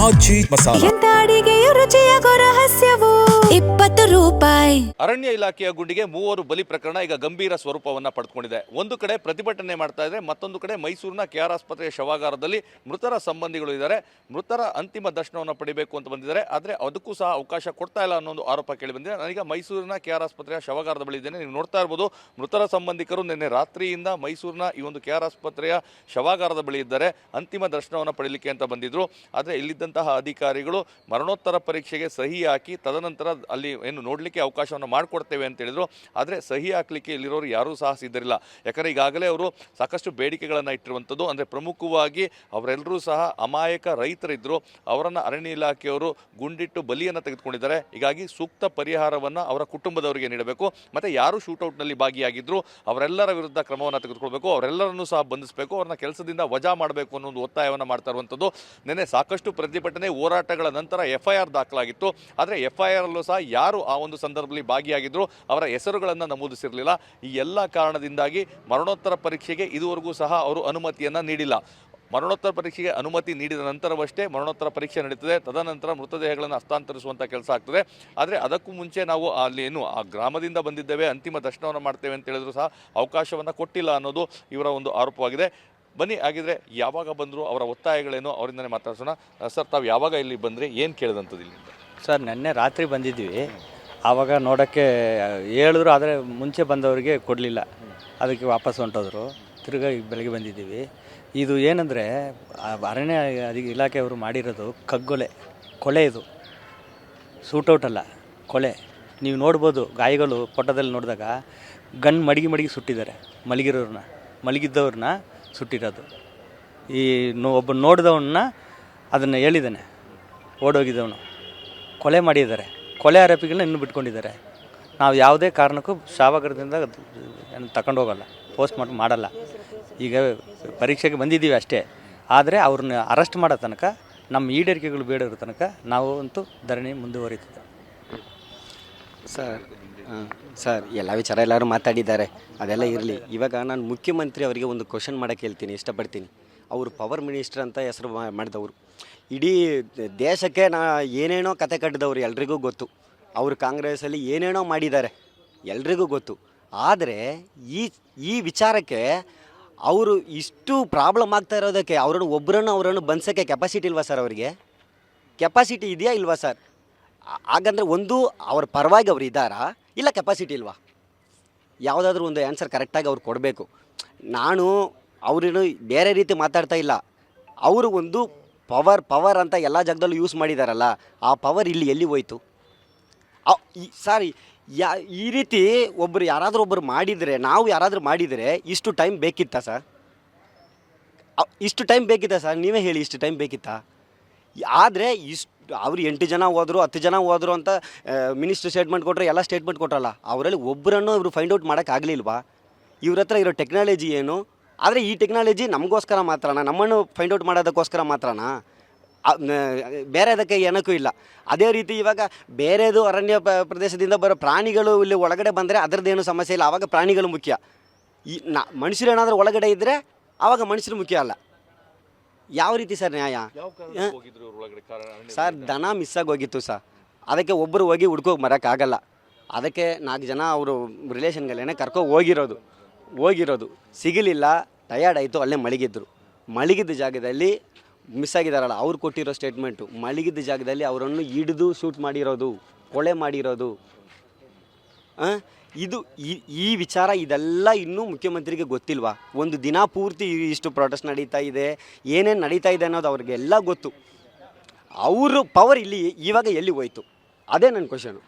ಆಚಿ ಮಸಾಲ. ಎಂತ ಅಡಿಗೆಯ ರುಚಿಯಾಗೋ ರಹಸ್ಯವು 20 ರೂಪಾಯಿ. ಅರಣ್ಯ ಇಲಾಖೆಯ ಗುಂಡಿಗೆ 3 ಬಲಿ ಪ್ರಕರಣ ಈಗ ಗಂಭೀರ ಸ್ವರೂಪವನ್ನು ಪಡೆದುಕೊಂಡಿದೆ. ಒಂದು ಕಡೆ ಪ್ರತಿಭಟನೆ ಮಾಡ್ತಾ ಇದ್ರೆ, ಮತ್ತೊಂದು ಕಡೆ ಮೈಸೂರಿನ ಕೆಆರ್ ಆಸ್ಪತ್ರೆಯ ಶವಾಗಾರದಲ್ಲಿ ಮೃತರ ಸಂಬಂಧಿಗಳು ಇದ್ದಾರೆ. ಮೃತರ ಅಂತಿಮ ದರ್ಶನವನ್ನು ಪಡಿಬೇಕು ಅಂತ ಬಂದಿದ್ದಾರೆ. ಆದರೆ ಅದಕ್ಕೂ ಸಹ ಅವಕಾಶ ಕೊಡ್ತಾ ಇಲ್ಲ ಅನ್ನೋ ಒಂದು ಆರೋಪ ಕೇಳಿ ಬಂದಿದೆ. ನಾನೀಗ ಮೈಸೂರಿನ ಕೆಆರ್ ಆಸ್ಪತ್ರೆಯ ಶವಾಗಾರದ ಬಳಿ ಇದ್ದೇನೆ. ನೀವು ನೋಡ್ತಾ ಇರ್ಬೋದು, ಮೃತರ ಸಂಬಂಧಿಕರು ನಿನ್ನೆ ರಾತ್ರಿಯಿಂದ ಮೈಸೂರಿನ ಈ ಒಂದು ಕೆಆರ್ ಆಸ್ಪತ್ರೆಯ ಶವಾಗಾರದ ಬಳಿ ಇದ್ದಾರೆ. ಅಂತಿಮ ದರ್ಶನವನ್ನು ಪಡೀಲಿಕ್ಕೆ ಅಂತ ಬಂದಿದ್ರು. ಆದರೆ ಇಲ್ಲಿದ್ದಂತಹ ಅಧಿಕಾರಿಗಳು ಮರಣೋತ್ತರ ಪರೀಕ್ಷೆಗೆ ಸಹಿ ಹಾಕಿ ತದನಂತರ ಅಲ್ಲಿ ಏನು ನೋಡಲಿಕ್ಕೆ ಅವಕಾಶವನ್ನು ಮಾಡಿಕೊಡ್ತೇವೆ ಅಂತ ಹೇಳಿದ್ರು. ಆದರೆ ಸಹಿ ಹಾಕಲಿಕ್ಕೆ ಇಲ್ಲಿರೋರು ಯಾರೂ ಸಹ ಸಿದ್ಧರಿಲ್ಲ. ಯಾಕಂದರೆ ಈಗಾಗಲೇ ಅವರು ಸಾಕಷ್ಟು ಬೇಡಿಕೆಗಳನ್ನು ಇಟ್ಟಿರುವಂಥದ್ದು. ಅಂದರೆ ಪ್ರಮುಖವಾಗಿ ಅವರೆಲ್ಲರೂ ಸಹ ಅಮಾಯಕ ರೈತರಿದ್ದರು. ಅವರನ್ನು ಅರಣ್ಯ ಇಲಾಖೆಯವರು ಗುಂಡಿಟ್ಟು ಬಲಿಯನ್ನು ತೆಗೆದುಕೊಂಡಿದ್ದಾರೆ. ಹೀಗಾಗಿ ಸೂಕ್ತ ಪರಿಹಾರವನ್ನು ಅವರ ಕುಟುಂಬದವರಿಗೆ ನೀಡಬೇಕು. ಮತ್ತು ಯಾರು ಶೂಟೌಟ್ನಲ್ಲಿ ಭಾಗಿಯಾಗಿದ್ದರು ಅವರೆಲ್ಲರ ವಿರುದ್ಧ ಕ್ರಮವನ್ನು ತೆಗೆದುಕೊಳ್ಬೇಕು. ಅವರೆಲ್ಲರನ್ನೂ ಸಹ ಬಂಧಿಸಬೇಕು. ಅವ್ರನ್ನ ಕೆಲಸದಿಂದ ವಜಾ ಮಾಡಬೇಕು ಅನ್ನೋ ಒಂದು ಒತ್ತಾಯವನ್ನು ಮಾಡ್ತಾ ಇರುವಂಥದ್ದು. ನಿನ್ನೆ ಸಾಕಷ್ಟು ಪ್ರತಿಭಟನೆ ಹೋರಾಟಗಳ ನಂತರ FIR ದಾಖಲಾಗಿತ್ತು. ಆದರೆ FIR ಅಲ್ಲೂ ಸಹ ಯಾರು ಆ ಒಂದು ಸಂದರ್ಭದಲ್ಲಿ ಭಾಗಿಯಾಗಿದ್ದರು ಅವರ ಹೆಸರುಗಳನ್ನು ನಮೂದಿಸಿರಲಿಲ್ಲ. ಈ ಎಲ್ಲ ಕಾರಣದಿಂದಾಗಿ ಮರಣೋತ್ತರ ಪರೀಕ್ಷೆಗೆ ಇದುವರೆಗೂ ಸಹ ಅವರು ಅನುಮತಿಯನ್ನು ನೀಡಿಲ್ಲ. ಮರಣೋತ್ತರ ಪರೀಕ್ಷೆಗೆ ಅನುಮತಿ ನೀಡಿದ ನಂತರವಷ್ಟೇ ಮರಣೋತ್ತರ ಪರೀಕ್ಷೆ ನಡೀತದೆ. ತದನಂತರ ಮೃತದೇಹಗಳನ್ನು ಹಸ್ತಾಂತರಿಸುವಂಥ ಕೆಲಸ ಆಗ್ತದೆ. ಆದರೆ ಅದಕ್ಕೂ ಮುಂಚೆ ನಾವು ಅಲ್ಲಿ ಏನು ಆ ಗ್ರಾಮದಿಂದ ಬಂದಿದ್ದೇವೆ, ಅಂತಿಮ ದರ್ಶನವನ್ನು ಮಾಡ್ತೇವೆ ಅಂತ ಹೇಳಿದ್ರು ಸಹ ಅವಕಾಶವನ್ನು ಕೊಟ್ಟಿಲ್ಲ ಅನ್ನೋದು ಇವರ ಒಂದು ಆರೋಪವಾಗಿದೆ. ಬನ್ನಿ, ಹಾಗಿದ್ರೆ ಯಾವಾಗ ಬಂದರು, ಅವರ ಒತ್ತಾಯಗಳೇನು, ಅವರಿಂದನೇ ಮಾತಾಡ್ಸೋಣ. ಸರ್, ತಾವು ಯಾವಾಗ ಇಲ್ಲಿ ಬಂದರೆ ಏನು ಕೇಳಿದಂಥದ್ದು ಇಲ್ಲಿಂದ? ಸರ್, ನಿನ್ನೆ ರಾತ್ರಿ ಬಂದಿದ್ವಿ. ಆವಾಗ ನೋಡೋಕ್ಕೆ ಹೇಳಿದ್ರು, ಆದರೆ ಮುಂಚೆ ಬಂದವರಿಗೆ ಕೊಡಲಿಲ್ಲ. ಅದಕ್ಕೆ ವಾಪಸ್ ಹೊಂಟೋದ್ರು. ತಿರ್ಗಾ ಈಗ ಬೆಳಗ್ಗೆ ಬಂದಿದ್ದೀವಿ. ಇದು ಏನಂದರೆ ಅರಣ್ಯ ಇಲಾಖೆಯವರು ಮಾಡಿರೋದು ಕೊಲೆ. ಇದು ಶೂಟೌಟ್ ಅಲ್ಲ, ಕೊಲೆ. ನೀವು ನೋಡ್ಬೋದು, ಗಾಯಗಳು ಫೋಟೋದಲ್ಲಿ ನೋಡಿದಾಗ ಗನ್ ಮಡಗಿ ಸುಟ್ಟಿದ್ದಾರೆ. ಮಲಗಿದ್ದವ್ರನ್ನ ಸುಟ್ಟಿರೋದು. ಈ ಒಬ್ಬ ನೋಡಿದವನ್ನ ಅದನ್ನು ಹೇಳಿದ್ದಾನೆ, ಓಡೋಗಿದ್ದವನು ಕೊಲೆ ಮಾಡಿದ್ದಾರೆ. ಕೊಲೆ ಆರೋಪಿಗಳನ್ನ ಇನ್ನೂ ಬಿಟ್ಕೊಂಡಿದ್ದಾರೆ. ನಾವು ಯಾವುದೇ ಕಾರಣಕ್ಕೂ ಶವಗಾರದಿಂದ ತಗೊಂಡು ಹೋಗಲ್ಲ, ಪೋಸ್ಟ್ ಮಾರ್ಟಮ್ ಮಾಡಲ್ಲ. ಈಗ ಪರೀಕ್ಷೆಗೆ ಬಂದಿದ್ದೀವಿ ಅಷ್ಟೇ. ಆದರೆ ಅವ್ರನ್ನ ಅರೆಸ್ಟ್ ಮಾಡೋ ತನಕ, ನಮ್ಮ ಈಡೇರಿಕೆಗಳು ಬೇಡೋ ತನಕ ನಾವು ಅಂತೂ ಧರಣಿ ಮುಂದುವರಿತದೆ. ಸರ್, ಎಲ್ಲ ವಿಚಾರ ಎಲ್ಲರೂ ಮಾತಾಡಿದ್ದಾರೆ, ಅದೆಲ್ಲ ಇರಲಿ. ಇವಾಗ ನಾನು ಮುಖ್ಯಮಂತ್ರಿ ಅವರಿಗೆ ಒಂದು ಕ್ವಶನ್ ಮಾಡೋಕ್ಕೆ ಹೇಳ್ತೀನಿ, ಇಷ್ಟಪಡ್ತೀನಿ. ಅವರು ಪವರ್ ಮಿನಿಸ್ಟರ್ ಅಂತ ಹೆಸರು ಮಾಡಿದವರು. ಇಡೀ ದೇಶಕ್ಕೆ ಏನೇನೋ ಕತೆ ಕಟ್ಟಿದವರು ಎಲ್ರಿಗೂ ಗೊತ್ತು. ಅವರು ಕಾಂಗ್ರೆಸ್ಸಲ್ಲಿ ಏನೇನೋ ಮಾಡಿದ್ದಾರೆ, ಎಲ್ರಿಗೂ ಗೊತ್ತು. ಆದರೆ ಈ ವಿಚಾರಕ್ಕೆ ಅವರು ಇಷ್ಟು ಪ್ರಾಬ್ಲಮ್ ಆಗ್ತಾ ಇರೋದಕ್ಕೆ ಅವರನ್ನು ಬಂಧಿಸೋಕ್ಕೆ ಕೆಪಾಸಿಟಿ ಇಲ್ವಾ ಸರ್? ಅವರಿಗೆ ಕೆಪಾಸಿಟಿ ಇದೆಯಾ ಇಲ್ವಾ ಸರ್? ಹಾಗಂದರೆ ಒಂದು ಅವ್ರ ಪರವಾಗಿ ಅವ್ರು ಇದ್ದಾರಾ, ಇಲ್ಲ ಕೆಪಾಸಿಟಿ ಇಲ್ವಾ? ಯಾವುದಾದ್ರೂ ಒಂದು ಆನ್ಸರ್ ಕರೆಕ್ಟಾಗಿ ಅವ್ರು ಕೊಡಬೇಕು. ನಾನು ಅವ್ರನ್ನು ಬೇರೆ ರೀತಿ ಮಾತಾಡ್ತಾ ಇಲ್ಲ. ಅವರು ಒಂದು ಪವರ್ ಅಂತ ಎಲ್ಲ ಜಾಗದಲ್ಲೂ ಯೂಸ್ ಮಾಡಿದಾರಲ್ಲ, ಆ ಪವರ್ ಇಲ್ಲಿ ಎಲ್ಲಿ ಹೋಯ್ತು? ಸಾರಿ, ಈ ರೀತಿ ಯಾರಾದರೂ ಒಬ್ಬರು ಮಾಡಿದರೆ, ನಾವು ಯಾರಾದರೂ ಮಾಡಿದರೆ ಇಷ್ಟು ಟೈಮ್ ಬೇಕಿತ್ತಾ ಸರ್? ನೀವೇ ಹೇಳಿ, ಇಷ್ಟು ಟೈಮ್ ಬೇಕಿತ್ತಾ? ಆದರೆ ಅವ್ರು 8 ಜನ ಹೋದರು, 10 ಜನ ಹೋದರು ಅಂತ ಮಿನಿಸ್ಟ್ರು ಸ್ಟೇಟ್ಮೆಂಟ್ ಕೊಟ್ಟರೆ, ಎಲ್ಲ ಸ್ಟೇಟ್ಮೆಂಟ್ ಕೊಟ್ಟರಲ್ಲ, ಅವರಲ್ಲಿ ಒಬ್ಬರನ್ನು ಇವರು ಫೈಂಡ್ ಔಟ್ ಮಾಡೋಕ್ಕಾಗಲಿಲ್ವಾ? ಇವ್ರ ಹತ್ರ ಇರೋ ಟೆಕ್ನಾಲಜಿ ಏನು? ಆದರೆ ಈ ಟೆಕ್ನಾಲಜಿ ನಮಗೋಸ್ಕರ ಮಾತ್ರನಾ, ನಮ್ಮನ್ನು ಫೈಂಡ್ ಔಟ್ ಮಾಡೋದಕ್ಕೋಸ್ಕರ ಮಾತ್ರನಾ? ಬೇರೆದಕ್ಕೆ ಏನಕ್ಕೂ ಇಲ್ಲ. ಅದೇ ರೀತಿ ಇವಾಗ ಬೇರೆದು ಅರಣ್ಯ ಪ್ರದೇಶದಿಂದ ಬರೋ ಪ್ರಾಣಿಗಳು ಇಲ್ಲಿ ಒಳಗಡೆ ಬಂದರೆ ಅದರದ್ದೇನು ಸಮಸ್ಯೆ ಇಲ್ಲ, ಆವಾಗ ಪ್ರಾಣಿಗಳು ಮುಖ್ಯ. ಮನುಷ್ಯರು ಏನಾದರೂ ಒಳಗಡೆ ಇದ್ದರೆ ಆವಾಗ ಮನುಷ್ಯರು ಮುಖ್ಯ ಅಲ್ಲ. ಯಾವ ರೀತಿ ಸರ್ ನ್ಯಾಯ? ಸರ್, ದನ ಮಿಸ್ಸಾಗಿ ಹೋಗಿತ್ತು ಸರ್. ಅದಕ್ಕೆ ಒಬ್ಬರು ಹೋಗಿ ಹುಡ್ಕೋಗಿ ಬರೋಕ್ಕಾಗಲ್ಲ. ಅದಕ್ಕೆ 4 ಜನ ಅವರು ರಿಲೇಷನ್ಗಳೇನೆ ಹೋಗಿರೋದು ಸಿಗಲಿಲ್ಲ, ಟಯರ್ಡ್ ಆಯಿತು, ಅಲ್ಲೇ ಮಲಗಿದ್ದ ಜಾಗದಲ್ಲಿ ಮಿಸ್ ಆಗಿದ್ದಾರಲ್ಲ, ಅವ್ರು ಕೊಟ್ಟಿರೋ ಸ್ಟೇಟ್ಮೆಂಟು, ಮಲಗಿದ್ದ ಜಾಗದಲ್ಲಿ ಅವರನ್ನು ಹಿಡಿದು ಶೂಟ್ ಮಾಡಿರೋದು, ಕೊಲೆ ಮಾಡಿರೋದು. ಈ ವಿಚಾರ ಇದೆಲ್ಲ ಇನ್ನೂ ಮುಖ್ಯಮಂತ್ರಿಗೆ ಗೊತ್ತಿಲ್ವಾ? ಒಂದು ದಿನ ಪೂರ್ತಿ ಇಷ್ಟು ಪ್ರೊಟೆಸ್ಟ್ ನಡೀತಾ ಇದೆ, ಏನೇನು ನಡೀತಾ ಇದೆ ಅನ್ನೋದು ಅವ್ರಿಗೆಲ್ಲ ಗೊತ್ತು. ಅವರು ಪವರ್ ಇವಾಗ ಎಲ್ಲಿ ಹೋಯ್ತು? ಅದೇ ನನ್ನ ಕ್ವಶನು.